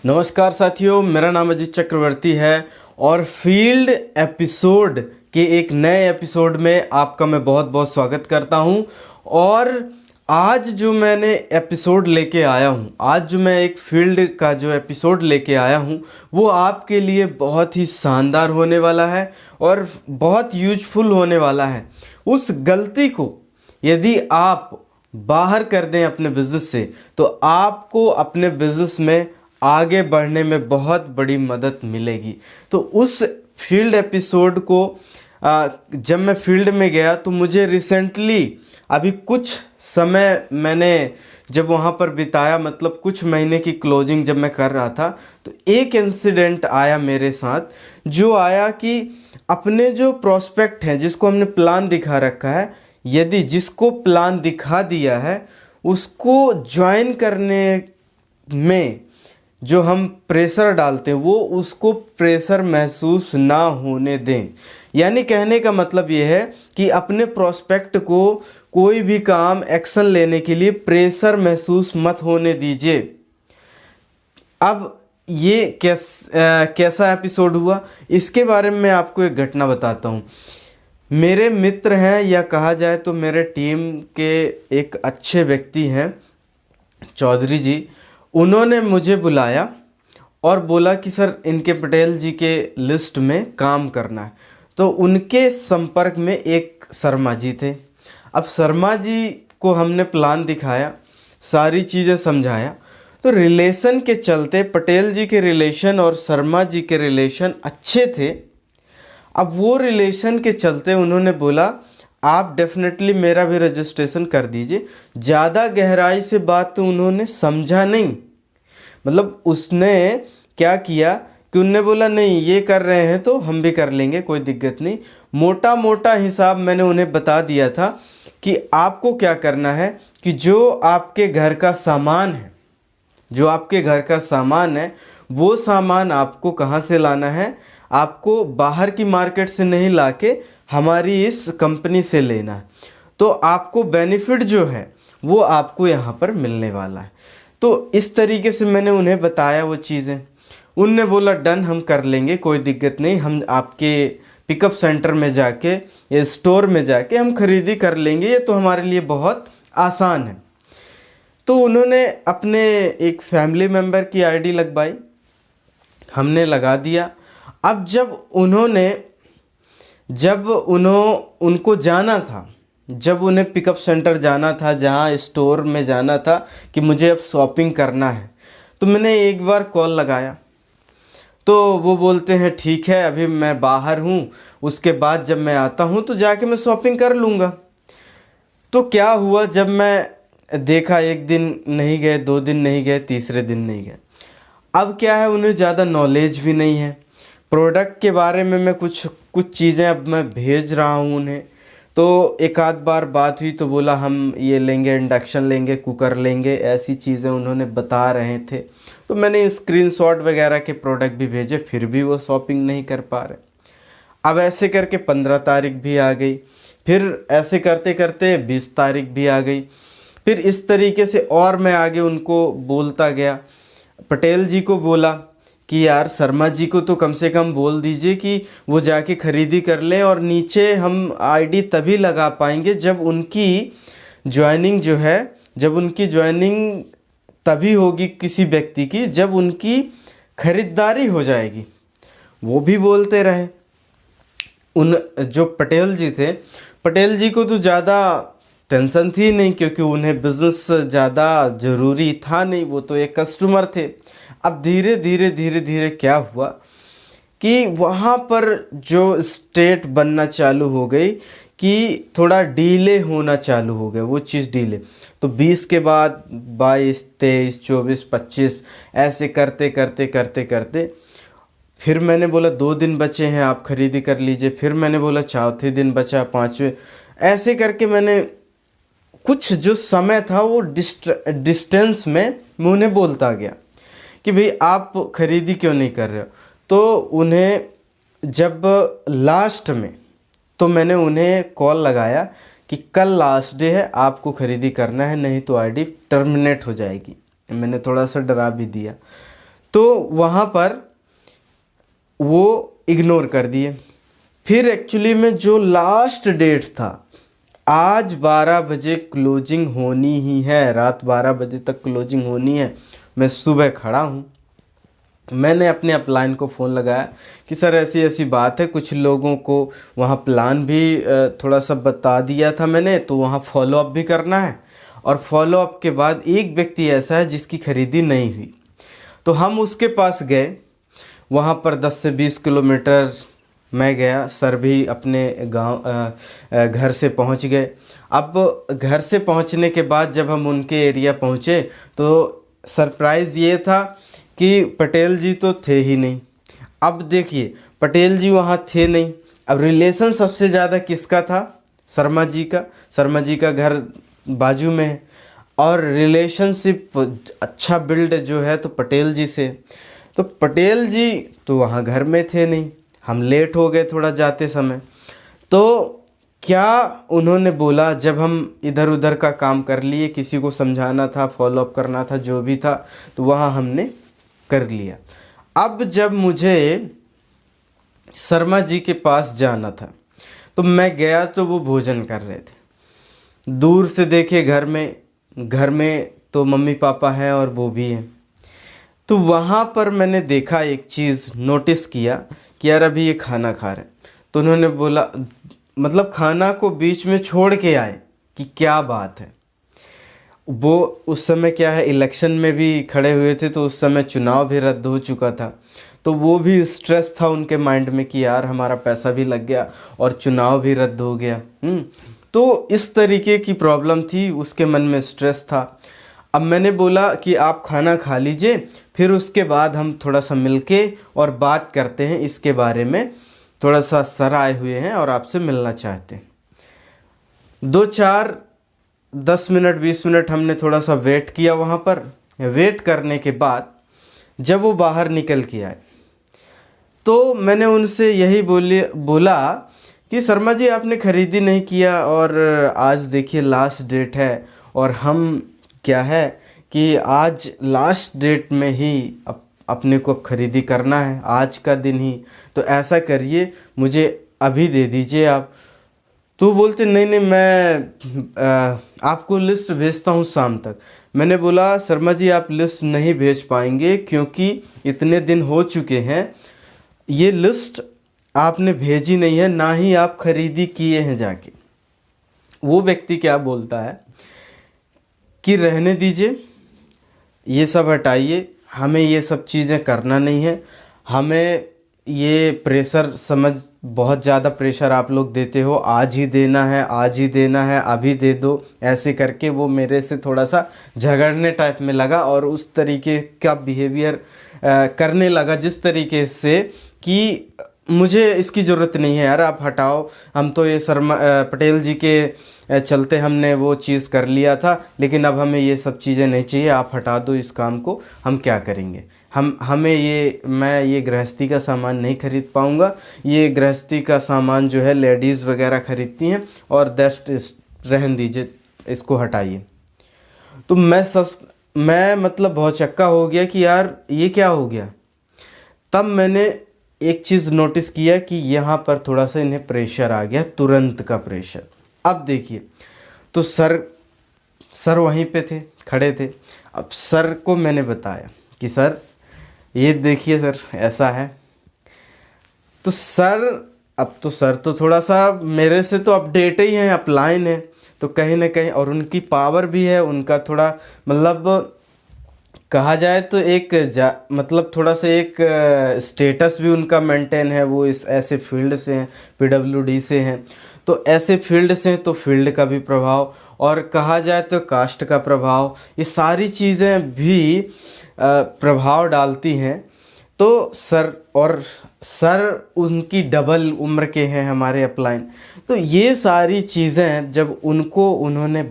नमस्कार साथियों, मेरा नाम अजीत चक्रवर्ती है और फील्ड एपिसोड के एक नए एपिसोड में आपका मैं बहुत बहुत स्वागत करता हूं। और आज जो मैंने एपिसोड लेके आया हूं, आज जो मैं एक फील्ड का जो एपिसोड लेके आया हूं, वो आपके लिए बहुत ही शानदार होने वाला है और बहुत यूजफुल होने वाला है। उस गलती को यदि आप बाहर कर दें अपने बिज़नेस से, तो आपको अपने बिज़नेस में आगे बढ़ने में बहुत बड़ी मदद मिलेगी। तो उस फील्ड एपिसोड को जब मैं फील्ड में गया तो मुझे रिसेंटली अभी कुछ समय मैंने जब वहाँ पर बिताया, मतलब कुछ महीने की क्लोजिंग जब मैं कर रहा था, तो एक इंसिडेंट आया मेरे साथ, जो आया कि अपने जो प्रोस्पेक्ट हैं, जिसको हमने प्लान दिखा रखा है, यदि जिसको प्लान दिखा दिया है उसको ज्वाइन करने में जो हम प्रेशर डालते हैं, वो उसको प्रेशर महसूस ना होने दें। यानी कहने का मतलब ये है कि अपने प्रोस्पेक्ट को कोई भी काम एक्शन लेने के लिए प्रेशर महसूस मत होने दीजिए। अब ये कैसा एपिसोड हुआ, इसके बारे में मैं आपको एक घटना बताता हूँ। मेरे मित्र हैं, या कहा जाए तो मेरे टीम के एक अच्छे व्यक्ति हैं, चौधरी जी। उन्होंने मुझे बुलाया और बोला कि सर इनके पटेल जी के लिस्ट में काम करना है। तो उनके संपर्क में एक शर्मा जी थे। अब शर्मा जी को हमने प्लान दिखाया, सारी चीज़ें समझाया। तो रिलेशन के चलते पटेल जी के रिलेशन और शर्मा जी के रिलेशन अच्छे थे। अब वो रिलेशन के चलते उन्होंने बोला आप डेफिनेटली मेरा भी रजिस्ट्रेशन कर दीजिए। ज़्यादा गहराई से बात तो उन्होंने समझा नहीं, मतलब उसने क्या किया कि उन्होंने बोला नहीं ये कर रहे हैं तो हम भी कर लेंगे, कोई दिक्कत नहीं। मोटा मोटा हिसाब मैंने उन्हें बता दिया था कि आपको क्या करना है कि जो आपके घर का सामान है, जो आपके घर का सामान है, वो सामान आपको कहाँ से लाना है, आपको बाहर की मार्केट से नहीं लाके हमारी इस कंपनी से लेना है। तो आपको बेनिफिट जो है वो आपको यहाँ पर मिलने वाला है। तो इस तरीके से मैंने उन्हें बताया वो चीज़ें। उनने बोला डन, हम कर लेंगे, कोई दिक्कत नहीं, हम आपके पिकअप सेंटर में जाके या स्टोर में जाके हम खरीदी कर लेंगे, ये तो हमारे लिए बहुत आसान है। तो उन्होंने अपने एक फैमिली मेम्बर की आईडी लगवाई, हमने लगा दिया। अब उनको जाना था, जब उन्हें पिकअप सेंटर जाना था, जहाँ स्टोर में जाना था कि मुझे अब शॉपिंग करना है, तो मैंने एक बार कॉल लगाया। तो वो बोलते हैं ठीक है, अभी मैं बाहर हूँ, उसके बाद जब मैं आता हूँ तो जाके मैं शॉपिंग कर लूँगा। तो क्या हुआ, जब मैं देखा एक दिन नहीं गए, 2 दिन नहीं गए, तीसरे दिन नहीं गए। अब क्या है, उन्हें ज़्यादा नॉलेज भी नहीं है प्रोडक्ट के बारे में। मैं कुछ चीज़ें अब मैं भेज रहा हूँ उन्हें। तो एक आध बार बात हुई तो बोला हम ये लेंगे, इंडक्शन लेंगे, कुकर लेंगे, ऐसी चीज़ें उन्होंने बता रहे थे। तो मैंने स्क्रीनशॉट वगैरह के प्रोडक्ट भी भेजे, फिर भी वो शॉपिंग नहीं कर पा रहे। अब ऐसे करके 15 तारीख भी आ गई, फिर ऐसे करते करते 20 तारीख भी आ गई। फिर इस तरीके से और मैं आगे उनको बोलता गया। पटेल जी को बोला कि यार शर्मा जी को तो कम से कम बोल दीजिए कि वो जाके खरीदी कर लें, और नीचे हम आईडी तभी लगा पाएंगे जब उनकी ज्वाइनिंग जो है, जब उनकी ज्वाइनिंग तभी होगी किसी व्यक्ति की जब उनकी खरीदारी हो जाएगी। वो भी बोलते रहे। उन जो पटेल जी थे, पटेल जी को तो ज़्यादा टेंशन थी नहीं, क्योंकि उन्हें बिज़नेस ज़्यादा ज़रूरी था नहीं, वो तो एक कस्टमर थे। अब धीरे धीरे क्या हुआ कि वहाँ पर जो स्टेट बनना चालू हो गई कि थोड़ा डीले होना चालू हो गया, वो चीज़ डीले। तो 20 के बाद 22, 23, 24, 25 ऐसे करते करते फिर मैंने बोला 2 दिन बचे हैं, आप खरीदी कर लीजिए। फिर मैंने बोला चौथे दिन बचा, 5वें, ऐसे करके मैंने कुछ जो समय था वो डिस्टेंस में मैं उन्हें बोलता गया कि भाई आप खरीदी क्यों नहीं कर रहे हो। तो उन्हें जब लास्ट में, तो मैंने उन्हें कॉल लगाया कि कल लास्ट डे है, आपको खरीदी करना है, नहीं तो आईडी टर्मिनेट हो जाएगी। मैंने थोड़ा सा डरा भी दिया। तो वहाँ पर वो इग्नोर कर दिए। फिर एक्चुअली में जो लास्ट डेट था, आज 12 बजे क्लोजिंग होनी ही है, रात 12 बजे तक क्लोजिंग होनी है। मैं सुबह खड़ा हूँ, मैंने अपने अपलाइन को फ़ोन लगाया कि सर ऐसी ऐसी बात है, कुछ लोगों को वहाँ प्लान भी थोड़ा सा बता दिया था मैंने, तो वहाँ फॉलोअप भी करना है, और फॉलोअप के बाद एक व्यक्ति ऐसा है जिसकी खरीदी नहीं हुई। तो हम उसके पास गए, वहाँ पर 10 से 20 किलोमीटर मैं गया, सर भी अपने गांव घर से पहुँच गए। अब घर से पहुँचने के बाद जब हम उनके एरिया पहुँचे तो सरप्राइज़ ये था कि पटेल जी तो थे ही नहीं। अब देखिए, पटेल जी वहाँ थे नहीं। अब रिलेशन सबसे ज़्यादा किसका था? शर्मा जी का। शर्मा जी का घर बाजू में है, और रिलेशनशिप अच्छा बिल्ड जो है तो पटेल जी से। तो पटेल जी तो वहाँ घर में थे नहीं, हम लेट हो गए थोड़ा जाते समय। तो क्या उन्होंने बोला, जब हम इधर उधर का काम कर लिए, किसी को समझाना था, फॉलोअप करना था, जो भी था, तो वहाँ हमने कर लिया। अब जब मुझे शर्मा जी के पास जाना था तो मैं गया, तो वो भोजन कर रहे थे। दूर से देखे, घर में तो मम्मी पापा हैं और वो भी हैं। तो वहाँ पर मैंने देखा, एक चीज़ नोटिस किया कि यार अभी ये खाना खा रहे हैं। तो उन्होंने बोला, मतलब खाना को बीच में छोड़ के आए कि क्या बात है। वो उस समय क्या है, इलेक्शन में भी खड़े हुए थे, तो उस समय चुनाव भी रद्द हो चुका था। तो वो भी स्ट्रेस था उनके माइंड में कि यार हमारा पैसा भी लग गया और चुनाव भी रद्द हो गया। तो इस तरीके की प्रॉब्लम थी, उसके मन में स्ट्रेस था। अब मैंने बोला कि आप खाना खा लीजिए, फिर उसके बाद हम थोड़ा सा मिलके और बात करते हैं इसके बारे में। थोड़ा सा सर आए हुए हैं और आपसे मिलना चाहते हैं। 10 मिनट 20 मिनट हमने थोड़ा सा वेट किया वहाँ पर। वेट करने के बाद जब वो बाहर निकल के आए तो मैंने उनसे यही बोला कि शर्मा जी आपने ख़रीदी नहीं किया, और आज देखिए लास्ट डेट है, और हम क्या है कि आज लास्ट डेट में ही अपने को ख़रीदी करना है, आज का दिन ही। तो ऐसा करिए, मुझे अभी दे दीजिए आप। तो बोलते नहीं नहीं, मैं आपको लिस्ट भेजता हूँ शाम तक। मैंने बोला शर्मा जी आप लिस्ट नहीं भेज पाएंगे, क्योंकि इतने दिन हो चुके हैं, ये लिस्ट आपने भेजी नहीं है, ना ही आप खरीदी किए हैं जाके। वो व्यक्ति क्या बोलता है कि रहने दीजिए, ये सब हटाइए, हमें ये सब चीज़ें करना नहीं है, हमें ये प्रेशर समझ, बहुत ज़्यादा प्रेशर आप लोग देते हो, आज ही देना है, आज ही देना है, अभी दे दो। ऐसे करके वो मेरे से थोड़ा सा झगड़ने टाइप में लगा, और उस तरीके का बिहेवियर करने लगा, जिस तरीके से कि मुझे इसकी ज़रूरत नहीं है यार, आप हटाओ, हम तो ये शर्मा पटेल जी के चलते हमने वो चीज़ कर लिया था, लेकिन अब हमें ये सब चीज़ें नहीं चाहिए, आप हटा दो इस काम को, हम क्या करेंगे, मैं ये गृहस्थी का सामान नहीं खरीद पाऊँगा, ये गृहस्थी का सामान जो है लेडीज़ वगैरह खरीदती हैं, और दैट रहने दीजिए, इसको हटाइए। तो मैं मतलब बहुत चक्का हो गया कि यार ये क्या हो गया। तब मैंने एक चीज़ नोटिस किया कि यहाँ पर थोड़ा सा इन्हें प्रेशर आ गया, तुरंत का प्रेशर। अब देखिए, तो सर वहीं पे थे, खड़े थे। अब सर को मैंने बताया कि सर ये देखिए सर ऐसा है। तो सर तो थोड़ा सा मेरे से तो अपडेट ही हैं, अपलाइन है, तो कहीं ना कहीं, और उनकी पावर भी है, उनका थोड़ा मतलब कहा जाए तो मतलब थोड़ा सा एक स्टेटस भी उनका मेंटेन है, वो इस ऐसे फील्ड से हैं, पीडब्ल्यूडी से हैं, तो ऐसे फील्ड से हैं, तो फील्ड का भी प्रभाव, और कहा जाए तो कास्ट का प्रभाव, ये सारी चीज़ें भी प्रभाव डालती हैं। तो सर उनकी डबल उम्र के हैं हमारे अपलाइन। तो ये सारी चीज़ें जब उन्होंने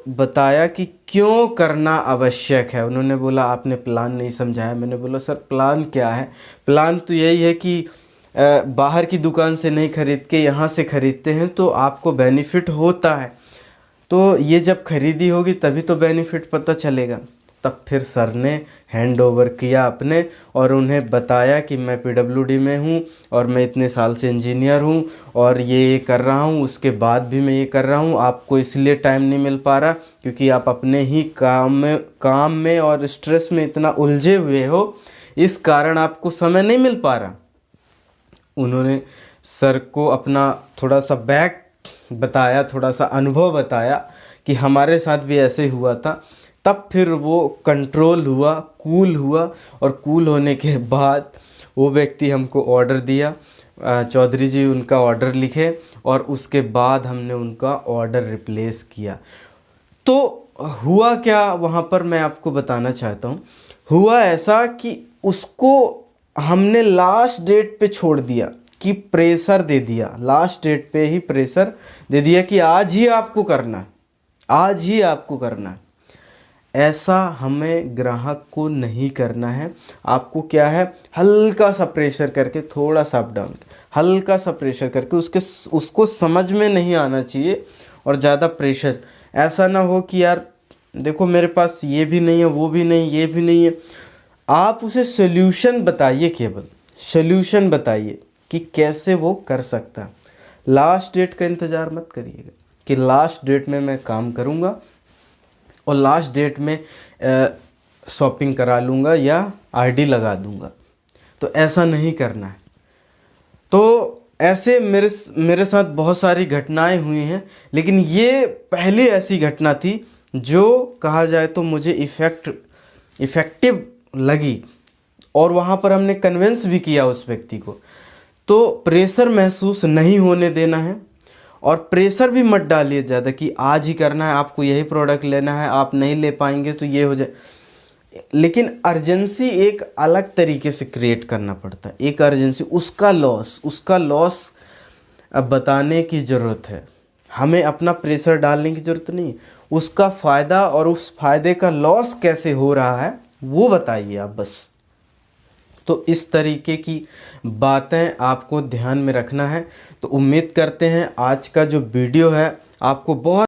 बताया कि क्यों करना आवश्यक है, उन्होंने बोला आपने प्लान नहीं समझाया। मैंने बोला सर प्लान क्या है, प्लान तो यही है कि बाहर की दुकान से नहीं खरीद के यहाँ से ख़रीदते हैं तो आपको बेनिफिट होता है, तो ये जब खरीदी होगी तभी तो बेनिफिट पता चलेगा, तब फिर सर ने हैंड ओवर किया अपने और उन्हें बताया कि मैं पीडब्ल्यूडी में हूँ और मैं इतने साल से इंजीनियर हूँ और ये कर रहा हूँ, उसके बाद भी मैं ये कर रहा हूँ। आपको इसलिए टाइम नहीं मिल पा रहा क्योंकि आप अपने ही काम में और स्ट्रेस में इतना उलझे हुए हो, इस कारण आपको समय नहीं मिल पा रहा। उन्होंने सर को अपना थोड़ा सा बैक बताया, थोड़ा सा अनुभव बताया कि हमारे साथ भी ऐसे हुआ था। तब फिर वो कंट्रोल हुआ, कूल हुआ और कूल होने के बाद वो व्यक्ति हमको ऑर्डर दिया, चौधरी जी उनका ऑर्डर लिखे और उसके बाद हमने उनका ऑर्डर रिप्लेस किया। तो हुआ क्या वहाँ पर मैं आपको बताना चाहता हूँ। हुआ ऐसा कि उसको हमने लास्ट डेट पे छोड़ दिया कि प्रेशर दे दिया, लास्ट डेट पे ही प्रेशर दे दिया कि आज ही आपको करना है, आज ही आपको करना है। ऐसा हमें ग्राहक को नहीं करना है। आपको क्या है, हल्का सा प्रेशर करके, थोड़ा सा अप डाउन, हल्का सा प्रेशर करके, उसको समझ में नहीं आना चाहिए और ज़्यादा प्रेशर ऐसा ना हो कि यार देखो मेरे पास ये भी नहीं है, वो भी नहीं, ये भी नहीं है। आप उसे सोल्यूशन बताइए, केवल सोल्यूशन बताइए कि कैसे वो कर सकता है। लास्ट डेट का इंतज़ार मत करिएगा कि लास्ट डेट में मैं काम करूँगा और लास्ट डेट में शॉपिंग करा लूँगा या आईडी लगा दूँगा, तो ऐसा नहीं करना है। तो ऐसे मेरे साथ बहुत सारी घटनाएं हुई हैं, लेकिन ये पहली ऐसी घटना थी जो कहा जाए तो मुझे इफ़ेक्टिव लगी और वहाँ पर हमने कन्विंस भी किया उस व्यक्ति को। तो प्रेशर महसूस नहीं होने देना है और प्रेशर भी मत डालिए ज़्यादा कि आज ही करना है, आपको यही प्रोडक्ट लेना है, आप नहीं ले पाएंगे तो ये हो जाए। लेकिन अर्जेंसी एक अलग तरीके से क्रिएट करना पड़ता है। एक अर्जेंसी, उसका लॉस अब बताने की ज़रूरत है। हमें अपना प्रेशर डालने की ज़रूरत नहीं, उसका फ़ायदा और उस फ़ायदे का लॉस कैसे हो रहा है वो बताइए आप बस। तो इस तरीके की बातें आपको ध्यान में रखना है। तो उम्मीद करते हैं आज का जो वीडियो है आपको बहुत